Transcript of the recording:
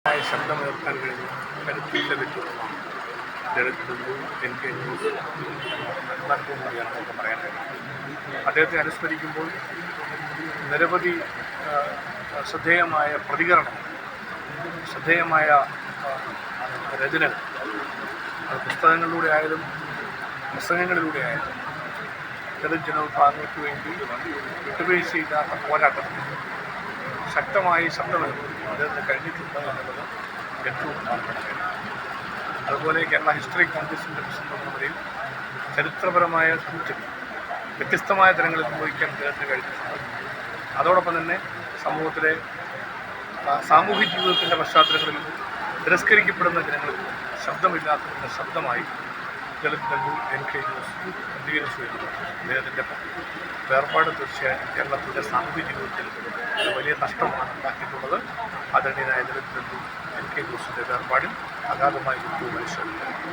ശബ്ദമുയർത്താൻ കഴിഞ്ഞ കരുത്തുറ്റ വ്യക്തിത്വമാണ് ദളിത് എൻ കെ ജോസ് കൂടിയാണ് നമുക്ക് പറയാൻ കഴിയും. അദ്ദേഹത്തെ അനുസ്മരിക്കുമ്പോൾ നിരവധി ശ്രദ്ധേയമായ പ്രതികരണം, ശ്രദ്ധേയമായ രചനകൾ, അത് പുസ്തകങ്ങളിലൂടെ ആയാലും പ്രസംഗങ്ങളിലൂടെ ആയാലും ദളിത് ജനവിഭാഗങ്ങൾക്ക് വേണ്ടി വിട്ടുവീഴ്ചയില്ലാത്ത പോരാട്ടത്തിൽ ശക്തമായി ശബ്ദമെടുക്കും അദ്ദേഹത്തിന് കഴിഞ്ഞിട്ടുണ്ട് എന്നുള്ളത് ഏറ്റവും പ്രധാനപ്പെട്ട. അതുപോലെ കേരള ഹിസ്റ്ററി കോൺഗ്രസിൻ്റെ പ്രസിഡന്റ് എന്ന നിലയിൽ ചരിത്രപരമായ സൂചന വ്യത്യസ്തമായ തലങ്ങളിൽ ഉപയോഗിക്കാൻ അദ്ദേഹത്തിന് കഴിഞ്ഞിട്ടുണ്ട്. അതോടൊപ്പം തന്നെ സമൂഹത്തിലെ സാമൂഹ്യ ജീവിതത്തിൻ്റെ പശ്ചാത്തലങ്ങളിൽ തിരസ്കരിക്കപ്പെടുന്ന ജനങ്ങളിൽ ശബ്ദമില്ലാത്തതിൻ്റെ ശബ്ദമായി ദളിത് എൻ കെ ജോസ് പ്രതികരിച്ചു വരുന്നു. അദ്ദേഹത്തിൻ്റെ വേർപാട് തീർച്ചയായും കേരളത്തിൻ്റെ സാമൂഹ്യ ജീവിതത്തിൽ വലിയ നഷ്ടമാണ് ഉണ്ടാക്കിയിട്ടുള്ളത്. ആദരണീയനായ ദളിത് എൻ കെ ജോസിൻ്റെ വേർപാടിൽ അഗാധമായ ദുഃഖവും അനുശോചിക്കുന്നു.